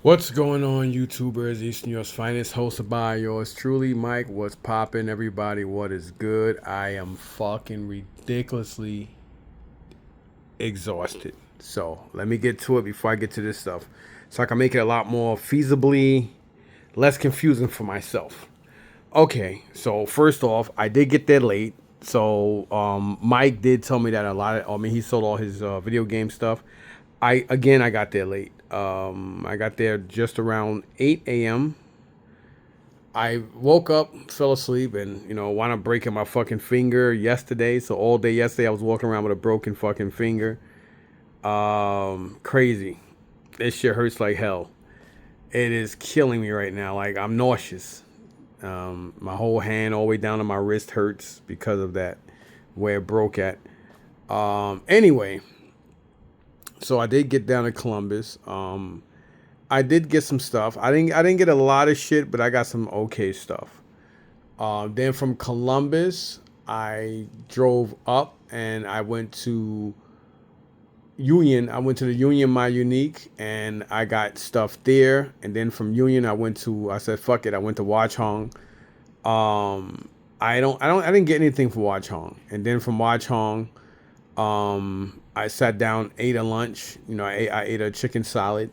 What's going on, YouTubers? Eastern Europe's finest, hosted by yours truly, Mike. What's poppin', everybody? What is good? I am fucking ridiculously exhausted. So let me get to it before I get to this stuff, so I can make it a lot more feasibly, less confusing for myself. Okay, so first off, I did get there late. So Mike did tell me that a lot of, I mean, he sold all his video game stuff. I got there late. I got there just around 8 a.m. I woke up, fell asleep, and wound up breaking my fucking finger yesterday. So all day yesterday, I was walking around with a broken fucking finger. Crazy. This shit hurts like hell. It is killing me right now. Like I'm nauseous. My whole hand, all the way down to my wrist, hurts because of that, where it broke at. Anyway, so I did get down to Columbus. I did get some stuff. I didn't get a lot of shit, but I got some okay stuff. Then from Columbus, I drove up and I went to Union. I went to the Union My Unique and I got stuff there. And then from Union, I said fuck it. I went to Watch Hong. I didn't get anything from Watch Hong. And then from Watch Hong, I sat down, ate a lunch. I ate a chicken salad.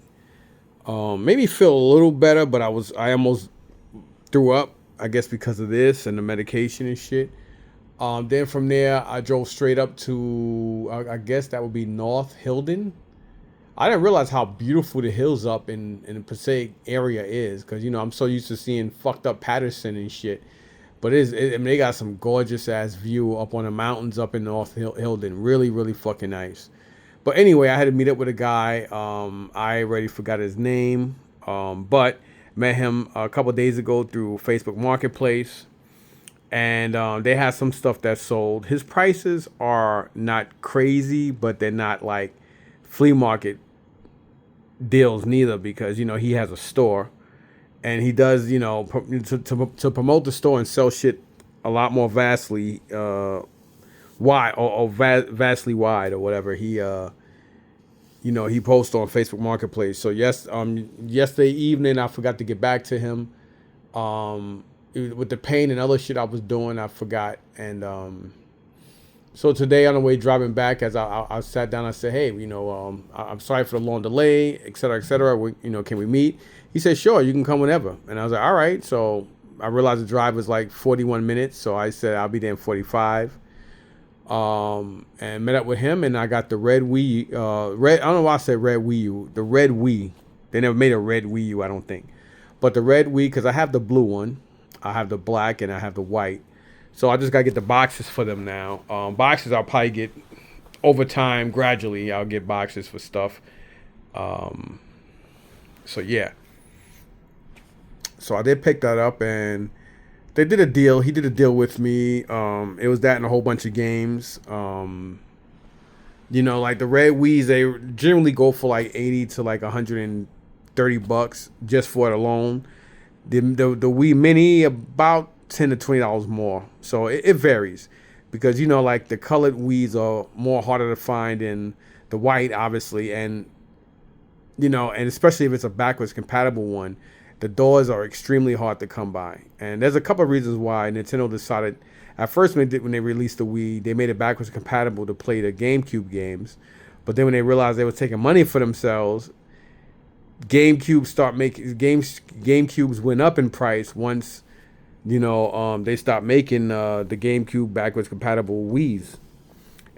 Made me feel a little better, but I almost threw up. I guess because of this and the medication and shit. Then from there, I drove straight up to I guess that would be North Hilden. I didn't realize how beautiful the hills up in the Passaic area is, because I'm so used to seeing fucked up Patterson and shit. But I mean, they got some gorgeous ass view up on the mountains up in North Hilden. Really, really fucking nice. But anyway, I had to meet up with a guy. I already forgot his name, but met him a couple days ago through Facebook Marketplace, and they had some stuff that sold. His prices are not crazy, but they're not like flea market deals neither, because he has a store and he does to promote the store and sell shit a lot more vastly wide, or vastly wide, or whatever. He posts on Facebook Marketplace. So yesterday evening I forgot to get back to him. With the pain and other shit I was doing, I forgot. And so today on the way driving back, as I sat down, I said, hey, I'm sorry for the long delay, et cetera, et cetera. Can we meet? He said, sure, you can come whenever. And I was like, all right. So I realized the drive was like 41 minutes. So I said, I'll be there in 45. And met up with him, and I got the red Wii. Red. I don't know why I said red Wii U. The red Wii. They never made a red Wii U, I don't think. But the red Wii, because I have the blue one, I have the black, and I have the white. So I just gotta get the boxes for them now. Boxes I'll probably get over time, gradually. I'll get boxes for stuff. Um, so yeah. So I did pick that up, and they did a deal. He did a deal with me. It was that and a whole bunch of games. Like the red Wii's, they generally go for like 80 to like $130 just for it alone. The Wii Mini about $10 to $20 more. So it varies, because like the colored Wii's are more harder to find than the white, obviously, and especially if it's a backwards compatible one, the doors are extremely hard to come by. And there's a couple of reasons why Nintendo decided, at first when they released the Wii, they made it backwards compatible to play the GameCube games. But then when they realized they were taking money for themselves, GameCubes went up in price once they stopped making the GameCube backwards compatible Wii's.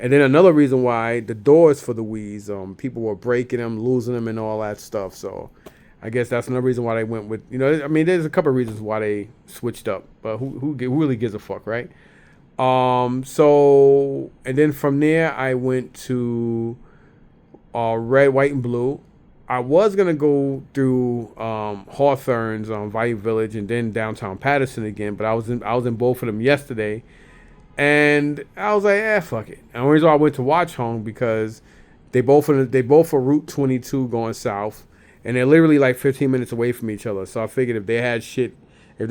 And then another reason why the doors for the Wii's, people were breaking them, losing them, and all that stuff. So I guess that's another reason why they went with, I mean, there's a couple of reasons why they switched up, but who really gives a fuck, right? So, and then from there, I went to red, white, and blue. I was gonna go through Hawthorne's Value Village and then downtown Patterson again, but I was in both of them yesterday, and I was like, fuck it. And the reason why I went to Watch Home, because they both are Route 22 going south, and they're literally like 15 minutes away from each other. So I figured if they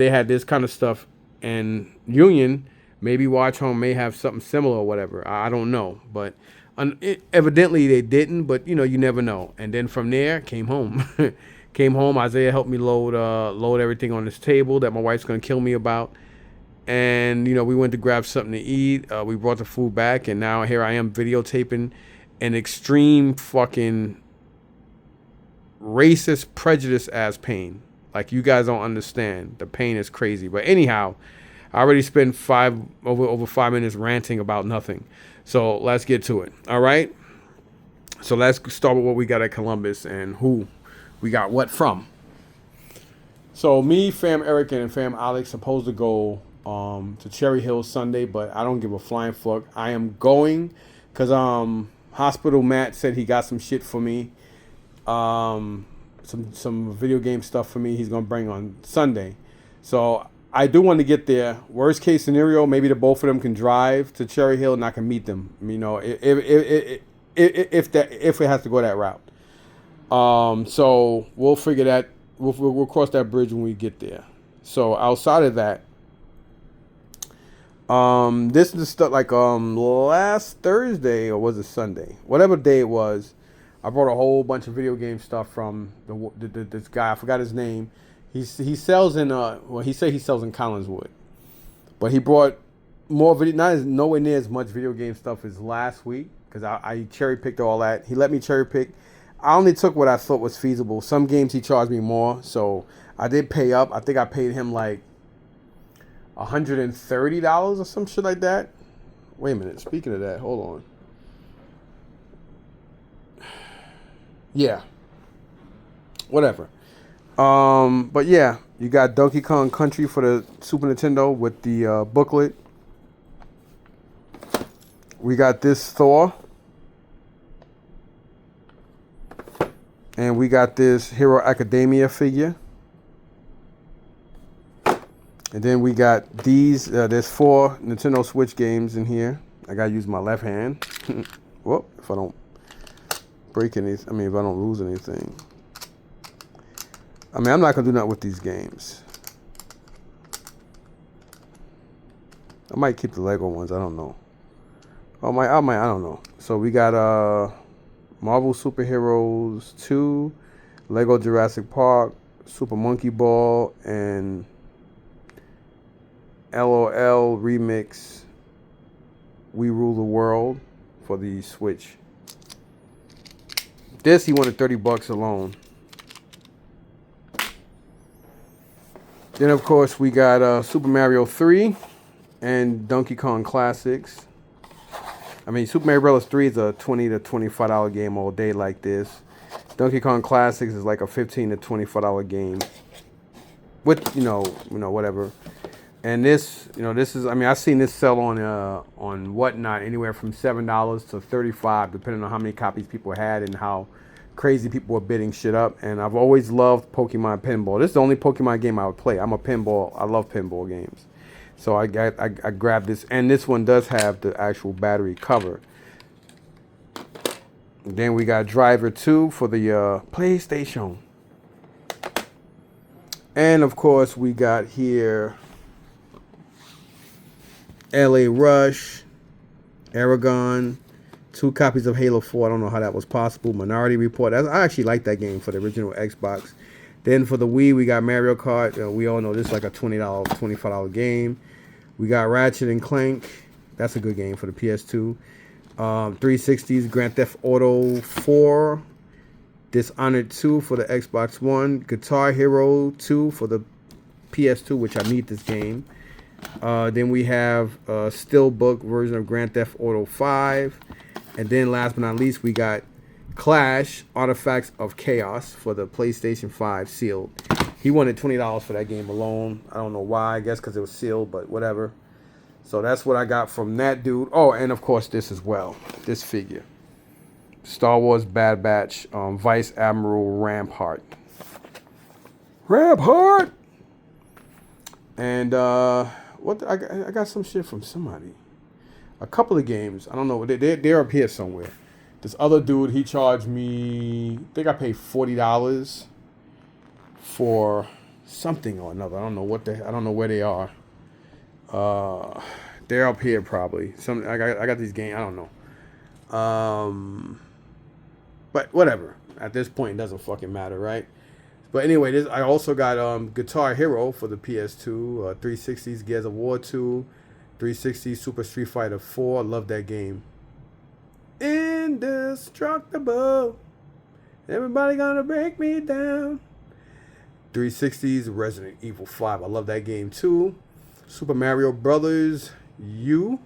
had this kind of stuff in Union, maybe Watch Home may have something similar or whatever. I don't know, but evidently they didn't. But you never know. And then from there, came home. Came home. Isaiah helped me load everything on this table that my wife's gonna kill me about. And we went to grab something to eat. We brought the food back, and now here I am videotaping an extreme fucking racist prejudice ass pain. Like, you guys don't understand. The pain is crazy. But anyhow, I already spent over 5 minutes ranting about nothing. So let's get to it. All right. So let's start with what we got at Columbus and who we got what from. So me, Fam Eric, and Fam Alex supposed to go to Cherry Hill Sunday, but I don't give a flying fuck. I am going because Hospital Matt said he got some shit for me. Some video game stuff for me he's gonna bring on Sunday. So I do want to get there. Worst case scenario, maybe the both of them can drive to Cherry Hill and I can meet them. If it has to go that route. So we'll figure that. We'll cross that bridge when we get there. So outside of that, this is stuff like last Thursday, or was it Sunday? Whatever day it was, I brought a whole bunch of video game stuff from this guy. I forgot his name. He sells in he said he sells in Collinswood, but he brought more video. Nowhere near as much video game stuff as last week because I cherry picked all that. He let me cherry pick. I only took what I thought was feasible. Some games he charged me more, so I did pay up. I think I paid him like $130 or some shit like that. Wait a minute. Speaking of that, hold on. Yeah. Whatever. But yeah, you got Donkey Kong Country for the Super Nintendo with the booklet. We got this Thor. And we got this Hero Academia figure. And then we got these. There's 4 Nintendo Switch games in here. I gotta use my left hand. Whoop, if I don't break anything. If I don't lose anything. I'm not gonna do nothing with these games. I might keep the Lego ones. I don't know. I don't know. So we got Marvel Superheroes 2, Lego Jurassic Park, Super Monkey Ball, and LOL Remix We Rule the World for the Switch. This he wanted $30 alone. Then of course we got Super Mario 3 and Donkey Kong Classics. Super Mario Bros. 3 is a $20 to $25 game all day like this. Donkey Kong Classics is like a $15 to $25 game. With whatever. And this is I've seen this sell on Whatnot anywhere from $7 to $35, depending on how many copies people had and how crazy people were bidding shit up. And I've always loved Pokemon Pinball. This is the only Pokemon game I would play. I love pinball games. So I grabbed this, and this one does have the actual battery cover. And then we got Driver 2 for the PlayStation. And of course we got here LA Rush, Aragon, 2 copies of Halo 4. I don't know how that was possible. Minority Report. I actually like that game for the original Xbox. Then for the Wii, we got Mario Kart. We all know this is like a $20, $25 game. We got Ratchet and Clank. That's a good game for the PS2. 360s, Grand Theft Auto 4. Dishonored 2 for the Xbox One. Guitar Hero 2 for the PS2, which I need this game. Then we have a Steelbook version of Grand Theft Auto 5. And then last but not least, we got Clash, Artifacts of Chaos for the PlayStation 5 sealed. He wanted $20 for that game alone. I don't know why. I guess because it was sealed, but whatever. So that's what I got from that dude. Oh, and of course this as well. This figure. Star Wars Bad Batch, Vice Admiral Rampart. And I got some shit from somebody. A couple of games. I don't know. They're up here somewhere. This other dude, he charged me, I think I paid $40 for something or another. I don't know where they are. They're up here probably. I got these games. I don't know. But whatever. At this point, it doesn't fucking matter, right? But anyway, this I also got Guitar Hero for the PS2, 360's Gears of War 2, 360 Super Street Fighter 4. I love that game. Indestructible. Everybody gonna break me down. 360's Resident Evil 5. I love that game too. Super Mario Brothers U.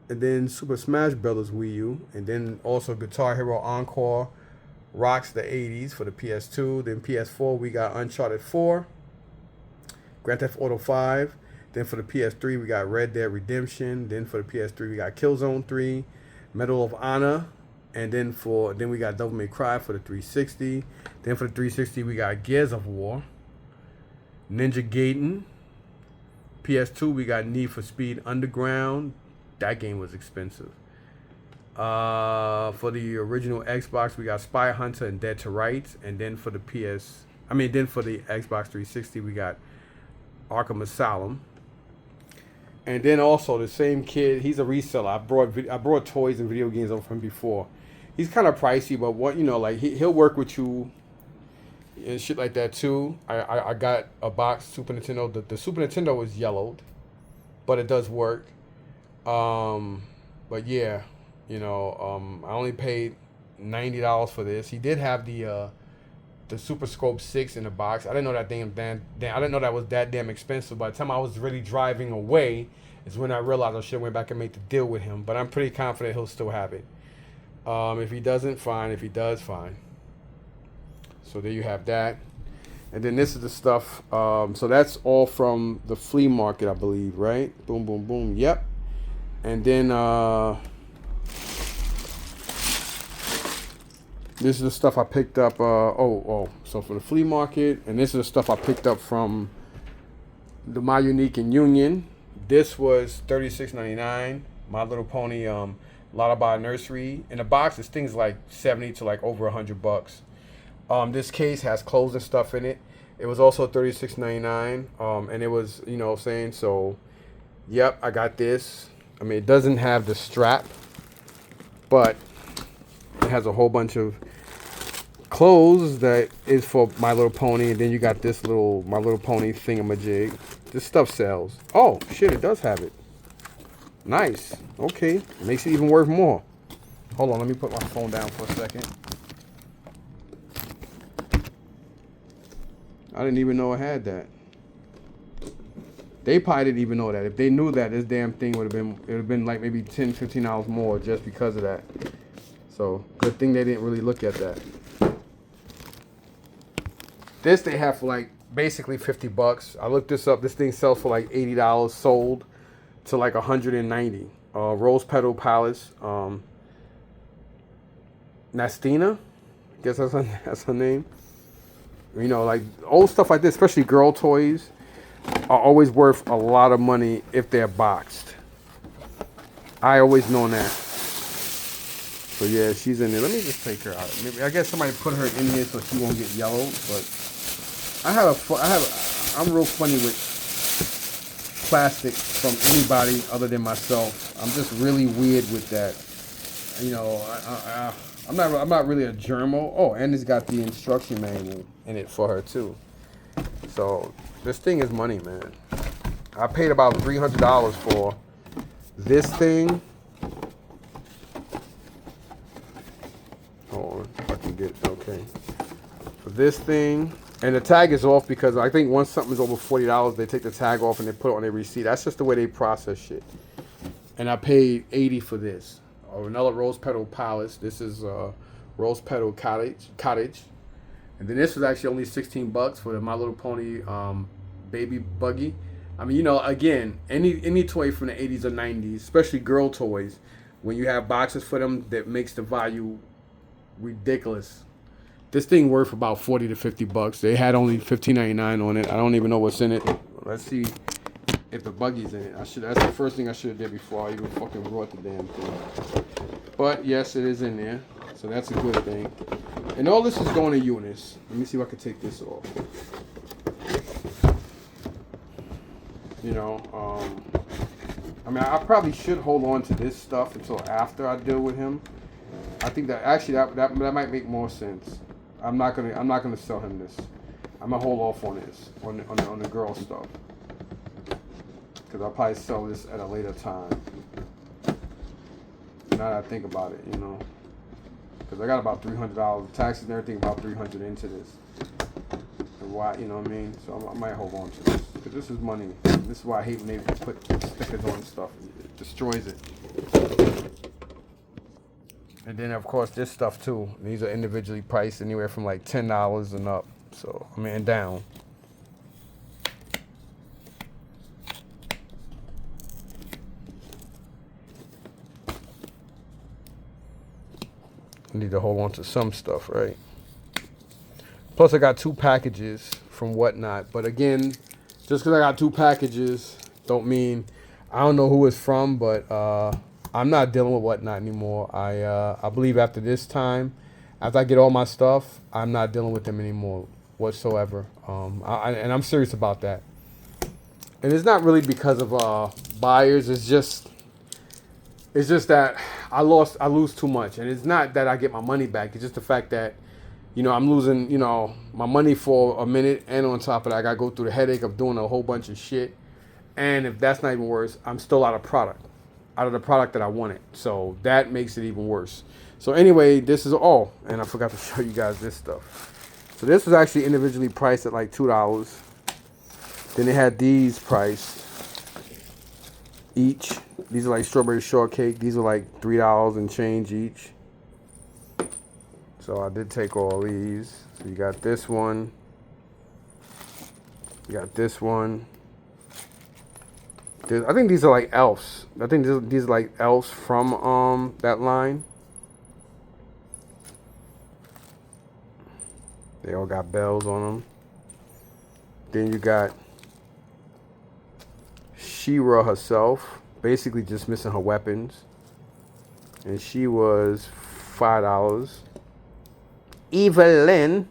And then Super Smash Brothers Wii U. And then also Guitar Hero Encore rocks the 80s for the PS2. Then PS4 we got Uncharted 4. Grand Theft Auto 5. Then for the PS3 we got Red Dead Redemption. Then for the PS3 we got Killzone 3. Medal of Honor. And then we got Devil May Cry for the 360. Then for the 360 we got Gears of War, Ninja Gaiden. PS2 we got Need for Speed Underground. That game was expensive. For the original Xbox we got Spy Hunter and Dead to Rights. And then for the for the Xbox 360 we got Arkham Asylum. And then also the same kid, he's a reseller. I brought toys and video games over from him before. He's kind of pricey, but he'll work with you and shit like that too. I got a box Super Nintendo. The Super Nintendo was yellowed, but it does work. But yeah, I only paid $90 for this. He did have the Super Scope 6 in the box. I didn't know that I didn't know that was that damn expensive. By the time I was really driving away is when I realized I should have went back and made the deal with him. But I'm pretty confident he'll still have it. If he doesn't, fine. If he does, fine. So there you have that. And then this is the stuff. So that's all from the flea market, I believe, right? Boom, boom, boom. Yep. And then this is the stuff I picked up. So for the flea market, and this is the stuff I picked up from the My Unique and Union. This was $36.99. My Little Pony, Lullaby Nursery. In the box, this thing's like $70 to like over $100. This case has clothes and stuff in it. It was also $36.99. And it was, saying so. Yep, I got this. I mean, it doesn't have the strap, but it has a whole bunch of clothes that is for My Little Pony, and then you got this little My Little Pony thingamajig. This stuff sells. Oh shit, it does have it. Nice. Okay, makes it even worth more. Hold on, let me put my phone down for a second. I didn't even know I had that. They probably didn't even know that. If they knew that, this damn thing would have been like maybe $10, $15 more just because of that. So good thing they didn't really look at that. This they have for like basically $50. I looked this up. This thing sells for like $80, sold to like $190. Rose Petal Palace. Nastina, I guess that's her name. Like old stuff like this, especially girl toys, are always worth a lot of money if they're boxed. I always known that. So yeah, she's in there. Let me just take her out. Maybe I guess somebody put her in here so she won't get yellowed. But I'm real funny with plastic from anybody other than myself. I'm just really weird with that. I'm not really a germo. Oh, and it's got the instruction manual in it for her too. So this thing is money, man. I paid about $300 for this thing. Hold on, if I can get okay. For this thing, and the tag is off because I think once something is over $40, they take the tag off and they put it on their receipt. That's just the way they process shit. And I paid $80 for this. Another Rose Petal Palace. This is Rose Petal Cottage. And then this was actually only $16 for the My Little Pony baby buggy. I mean, again, any toy from the 80s or 90s, especially girl toys, when you have boxes for them, that makes the value ridiculous. This thing worth about $40 to $50. They had only $15.99 on it. I don't even know what's in it. Let's see if the buggy's in it. That's the first thing I should have did before I even fucking brought the damn thing. But yes, it is in there. So that's a good thing. And all this is going to Eunice. Let me see if I can take this off. I probably should hold on to this stuff until after I deal with him. I think that actually that might make more sense. I'm not gonna sell him this. I'm gonna hold off on this on the girl stuff because I'll probably sell this at a later time. Now that I think about it, you know, because I got about $300 taxes and everything, about $300 into this. And why, you know what I mean? So I might hold on to this because this is money. This is why I hate when they put stickers on stuff. It destroys it. And then of course this stuff too. These are individually priced anywhere from like $10 and up. So I mean down. I need to hold on to some stuff, right? Plus I got 2 packages from Whatnot. But again, just because I got 2 packages don't mean I don't know who it's from, but I'm not dealing with Whatnot anymore. I believe after this time, after I get all my stuff, I'm not dealing with them anymore whatsoever. And I'm serious about that. And it's not really because of buyers. It's just that I lose too much, and it's not that I get my money back. It's just the fact that, you know, I'm losing, you know, my money for a minute, and on top of that, I gotta go through the headache of doing a whole bunch of shit. And if that's not even worse, I'm still out of the product that I wanted. So that makes it even worse. So anyway, this is all, and I forgot to show you guys this stuff. So this was actually individually priced at like $2. Then they had these priced each. These are like strawberry shortcake. These are like $3 and change each. So I did take all these. So you got this one. You got this one. I think these are like elves. I think these are like elves from that line. They all got bells on them. Then you got She-Ra herself, basically just missing her weapons. And she was $5. Evelyn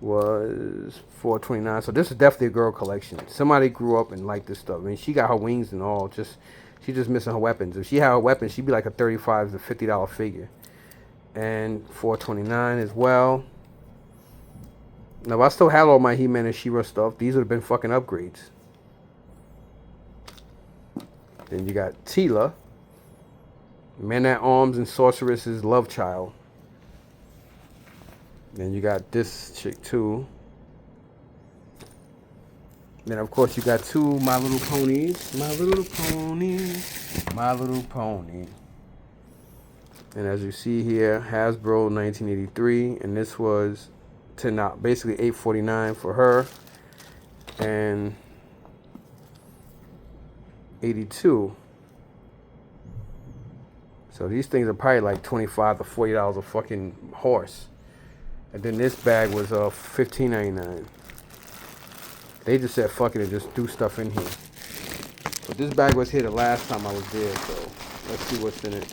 was $4.29. So this is definitely a girl collection. Somebody grew up and liked this stuff. I mean, she got her wings and all. She just missing her weapons. If she had her weapons, she'd be like a $35 to $50 figure. And $4.29 as well. Now, if I still had all my He-Man and She-Ra stuff, these would have been fucking upgrades. Then you got Teela, Man-at-Arms and Sorceress's love child. Then you got this chick too. Then of course you got 2 My Little Ponies. My Little Pony. My Little Pony. And as you see here, Hasbro 1983. And this was basically $8.49 for her. And $82. So these things are probably like $25 to $40 a fucking horse. And then this bag was $15.99. They just said fuck it and just threw stuff in here. But this bag was here the last time I was there, so let's see what's in it.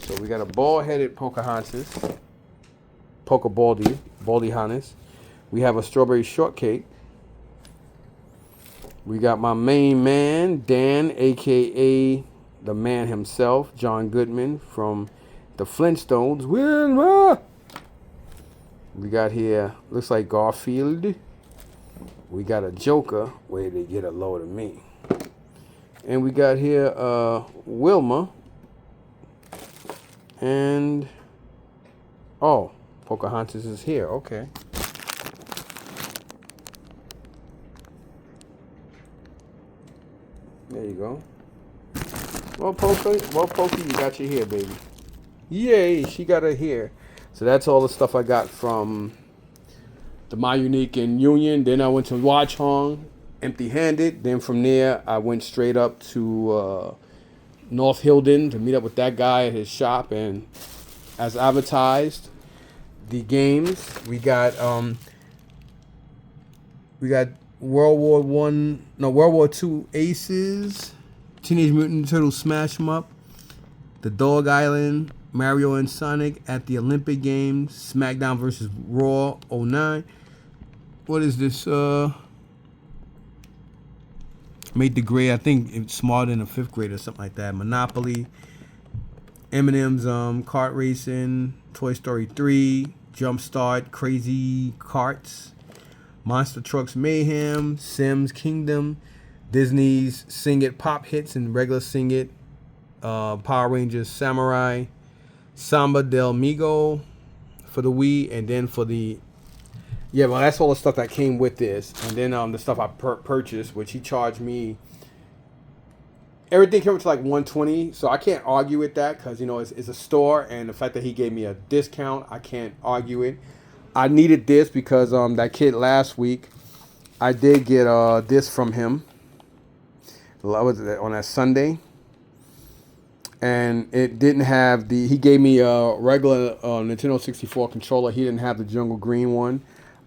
So we got a bald-headed Pocahontas. Baldy-Hannes. We have a strawberry shortcake. We got my main man, Dan, a.k.a. the man himself, John Goodman from the Flintstones. Wilma! We got here, looks like Garfield. We got a Joker. Where they get a load of me. And we got here Wilma. And, oh, Pocahontas is here. Okay. There you go. Well, Pokey, you got your hair, baby. Yay, she got her hair. So that's all the stuff I got from the My Unique and Union. Then I went to Watch Hong, empty-handed. Then from there, I went straight up to North Hilden to meet up with that guy at his shop. And as advertised, the games we got World War II Aces, Teenage Mutant Ninja Turtles Smash 'em Up, The Dog Island, Mario and Sonic at the Olympic Games, SmackDown vs. Raw 09. What is this? Made the grade, I think it's smarter than a 5th grade or something like that. Monopoly. Eminem's Kart Racing, Toy Story 3, Jumpstart, Crazy Karts, Monster Trucks Mayhem, Sims Kingdom, Disney's Sing It Pop Hits and regular Sing It, Power Rangers Samurai, Samba del Migo for the Wii, and then for the well, that's all the stuff that came with this, and then the stuff I purchased, which he charged me. Everything came to like 120, so I can't argue with that because it's a store, and the fact that he gave me a discount, I can't argue it. I needed this because that kid last week, I did get this from him. Was it on that Sunday? And it didn't have he gave me a regular Nintendo 64 controller. He didn't have the jungle green one.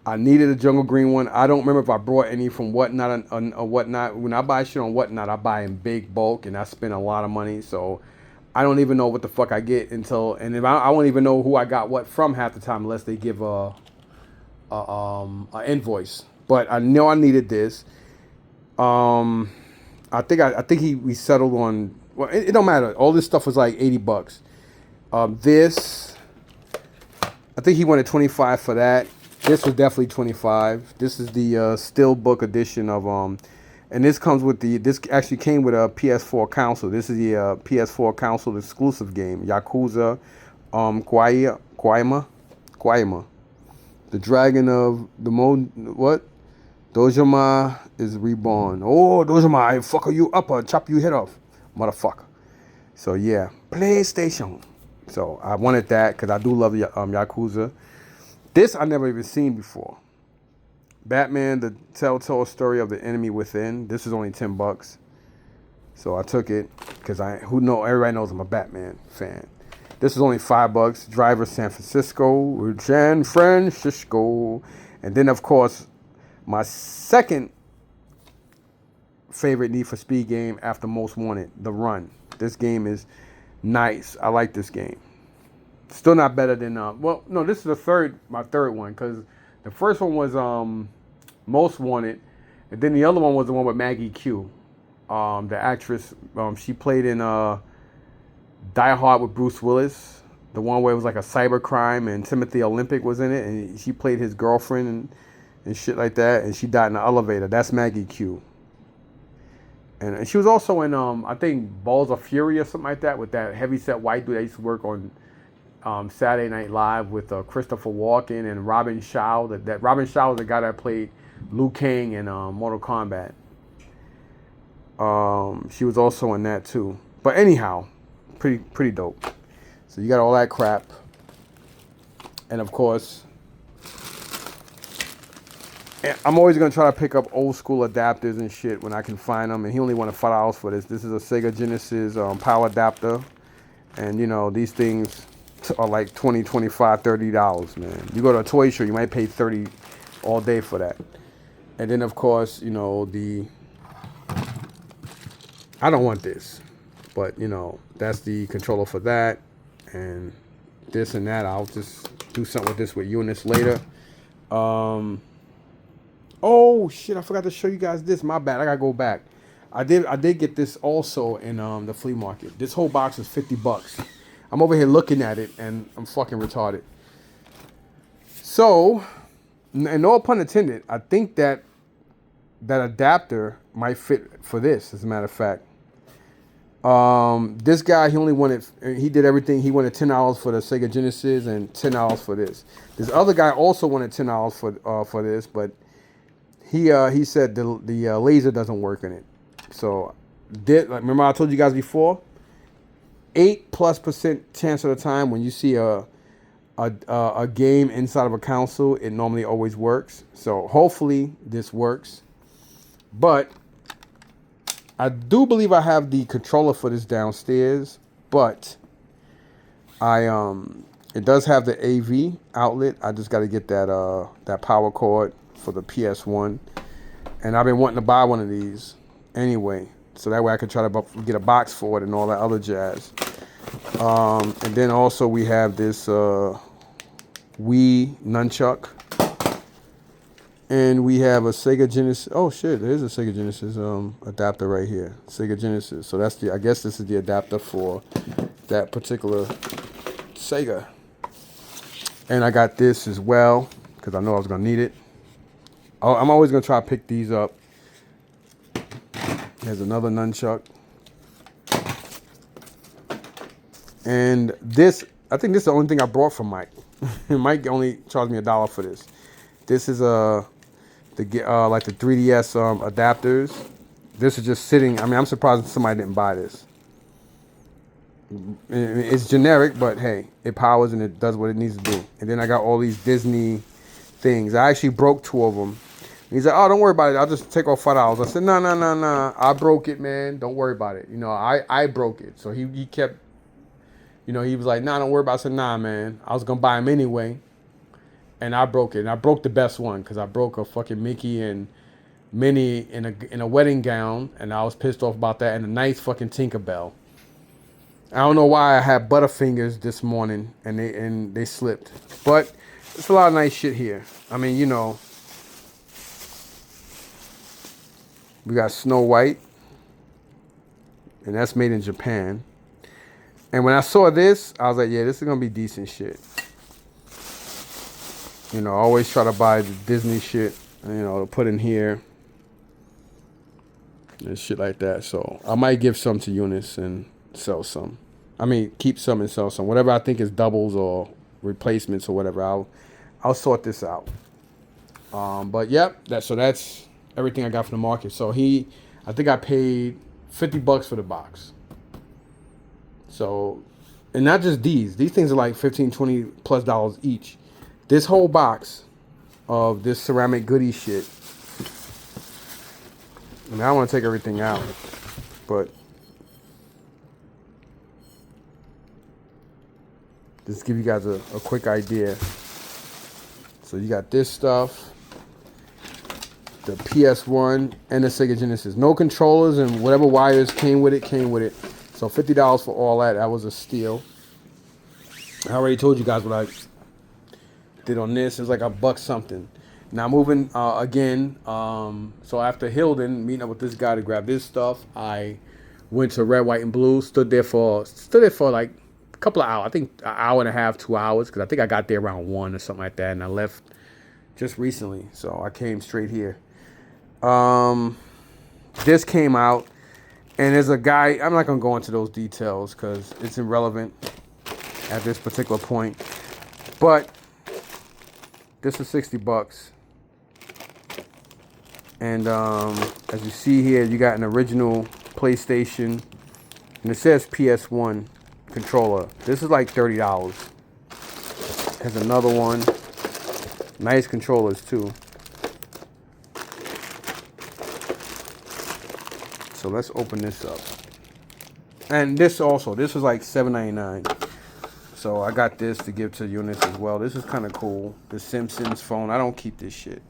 I needed a jungle green one. I don't remember if I brought any from Whatnot or Whatnot. When I buy shit on Whatnot, I buy in big bulk, and I spend a lot of money. So I don't even know what the fuck I get and if I won't even know who I got what from half the time unless they give a invoice. But I know I needed this. I think we settled on. Well, it don't matter. All this stuff was like $80. This, I think he wanted 25 for that. This was definitely 25. This is the Steelbook edition of and this comes with this actually came with a PS4 console. This is the PS4 console exclusive game, Yakuza, Kwaima, the Dragon of the Dojima is reborn. Oh, Dojima, I fuck you up or chop you head off, motherfucker. So yeah, PlayStation. So I wanted that because I do love Yakuza. This I never even seen before. Batman: The Telltale Story of the Enemy Within. This is only $10, so I took it because everybody knows I'm a Batman fan. This is only $5. Driver San Francisco, and then of course my second favorite Need for Speed game after Most Wanted, The Run. This game is nice. I like this game. Still not better than this is my third one because the first one was Most Wanted, and then the other one was the one with Maggie Q, the actress. She played in Die Hard with Bruce Willis, the one where it was like a cyber crime and Timothy Olympic was in it, and she played his girlfriend and shit like that, and she died in the elevator. That's Maggie Q. And she was also in I think Balls of Fury or something like that with that heavyset white dude that used to work on Saturday Night Live with Christopher Walken and Robin Shaw. That Robin Shaw was the guy that played Liu Kang in Mortal Kombat. She was also in that too. But anyhow, pretty dope. So you got all that crap, and of course, I'm always gonna try to pick up old school adapters and shit when I can find them. And he only wanted $5 for this. This is a Sega Genesis power adapter, and these things are like $20, $25, $30, man. You go to a toy show, you might pay $30 all day for that. And then of course, I don't want this, but that's the controller for that, and this and that. I'll just do something with this with units later. Oh shit! I forgot to show you guys this. My bad. I gotta go back. I did get this also in the flea market. This whole box is $50. I'm over here looking at it and I'm fucking retarded. So, and no pun intended, I think that adapter might fit for this. As a matter of fact, this guy he did everything. He wanted $10 for the Sega Genesis and $10 for this. This other guy also wanted $10 for this, but he said the laser doesn't work in it. So remember I told you guys before, 8+% chance of the time when you see a game inside of a console, it normally always works. So hopefully this works. But I do believe I have the controller for this downstairs, but it does have the AV outlet. I just got to get that power cord for the PS1, and I've been wanting to buy one of these anyway, so that way I can try to get a box for it and all that other jazz. And then also we have this Wii nunchuck, and we have a Sega Genesis. Oh shit, there's a Sega Genesis adapter right here. Sega Genesis. So I guess this is the adapter for that particular Sega. And I got this as well because I know I was gonna need it. I'm always gonna try to pick these up. There's another nunchuck. And this, I think this is the only thing I brought from Mike. Mike only charged me $1 for this. This is like the 3DS adapters. This is just sitting. I mean, I'm surprised somebody didn't buy this. It's generic, but hey, it powers and it does what it needs to do. And then I got all these Disney things. I actually broke 2 of them. He's like, oh, don't worry about it. I'll just take off $5. I said, no. I broke it, man. Don't worry about it. You know, I broke it. So he kept, you know, he was like, nah, don't worry about it. I said, nah, man. I was going to buy him anyway. And I broke it. And I broke the best one because I broke a fucking Mickey and Minnie in a wedding gown. And I was pissed off about that. And a nice fucking Tinkerbell. I don't know why I had Butterfingers this morning and they slipped. But it's a lot of nice shit here. I mean, you know. We got Snow White, and that's made in Japan. And when I saw this, I was like, yeah, this is going to be decent shit. You know, I always try to buy the Disney shit, you know, to put in here. And shit like that. So I might give some to Eunice and sell some. I mean, keep some and sell some. Whatever I think is doubles or replacements or whatever, I'll sort this out. But yep, that's everything I got from the market. So I think I paid $50 for the box. So, and not just these things are like $15, $20+ each. This whole box of this ceramic goodie shit. I mean, I don't want to take everything out, but just give you guys a quick idea. So you got this stuff. The PS1 and the Sega Genesis. No controllers and whatever wires came with it. So $50 for all that. That was a steal. I already told you guys what I did on this. It was like $1 something. Now moving again. So after Hilden meeting up with this guy to grab this stuff, I went to Red, White, and Blue. Stood there for like a couple of hours. I think an hour and a half, 2 hours, because I think I got there around 1 or something like that, and I left just recently. So I came straight here. This came out, and there's a guy, I'm not going to go into those details because it's irrelevant at this particular point, but this is $60. And, as you see here, you got an original PlayStation, and it says PS1 controller. This is like $30. Has another one. Nice controllers too. So let's open this up. And this was like $7.99. So I got this to give to Eunice as well. This is kind of cool. The Simpsons phone. I don't keep this shit.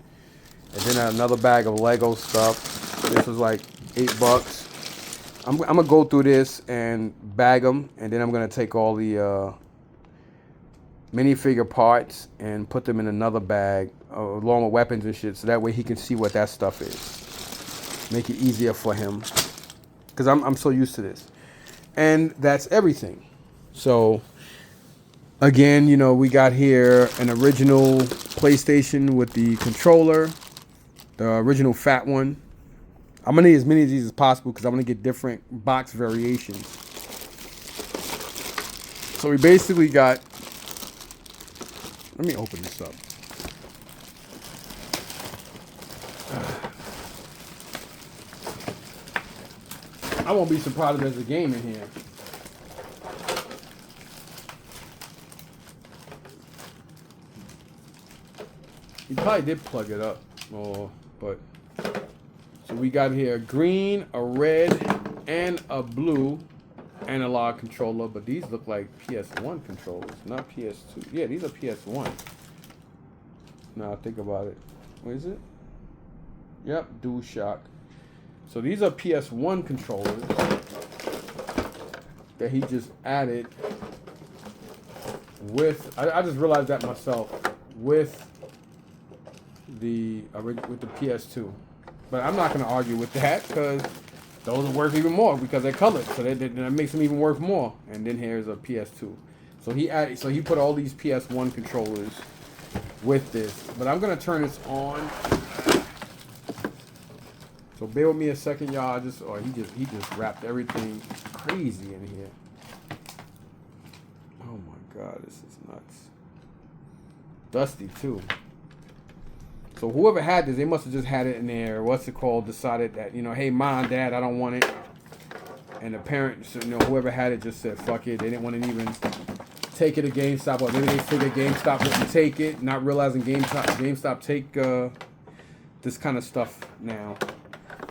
And then another bag of Lego stuff. This was like $8. I'm gonna go through this and bag them, and then I'm gonna take all the minifigure parts and put them in another bag along with weapons and shit, so that way he can see what that stuff is. Make it easier for him, because I'm so used to this. And that's everything. So again, you know, we got here an original PlayStation with the controller, the original fat one. I'm gonna need as many of these as possible because I'm gonna get different box variations. So we basically got, let me open this up. I won't be surprised if there's a game in here. You probably did plug it up, but so we got here a green, a red, and a blue analog controller, but these look like PS1 controllers, not PS2. Yeah, these are PS1. Now I think about it. What is it? Yep, DualShock. So these are PS1 controllers that he just added with, I just realized that myself, with the PS2. But I'm not going to argue with that because those are worth even more because they're colored, so that makes them even worth more. And then here's a PS2. So he put all these PS1 controllers with this. But I'm gonna turn this on. So bear with me a second, y'all. He just wrapped everything crazy in here. Oh my God, this is nuts. Dusty too. So whoever had this, they must have just had it in there. What's it called? Decided that, hey, mom, dad, I don't want it. And the parents, whoever had it just said, fuck it. They didn't want to even take it to GameStop. Or maybe they figured GameStop wouldn't take it, not realizing GameStop take this kind of stuff now.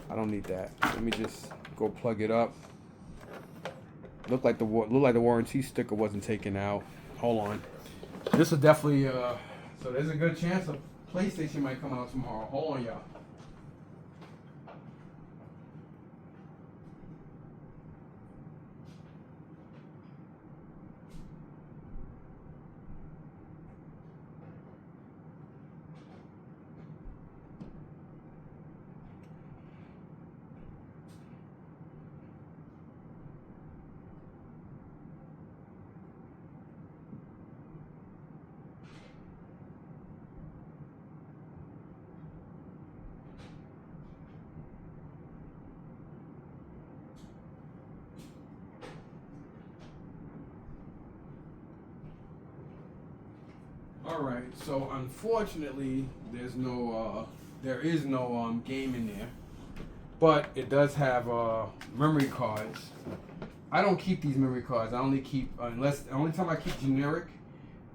I don't need that. Let me just go plug it up. Looked like the warranty sticker wasn't taken out. Hold on. This is definitely so there's a good chance a PlayStation might come out tomorrow. Hold on, y'all. All right, so unfortunately, there is no game in there, but it does have memory cards. I don't keep these memory cards. I only keep the only time I keep generic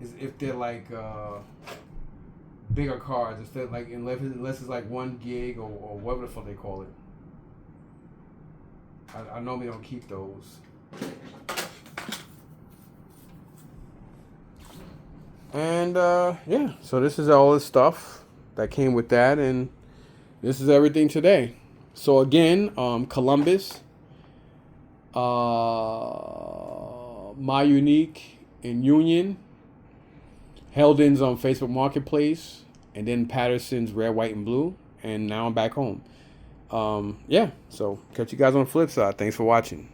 is if they're like bigger cards. If they're like unless it's like 1 gig or whatever the fuck they call it. I normally don't keep those. And yeah, so this is all the stuff that came with that, and this is everything today. So again, Columbus, My Unique in Union, Heldon's on Facebook Marketplace, and then Patterson's Red, White, and Blue, and now I'm back home. Yeah, so catch you guys on the flip side. Thanks for watching.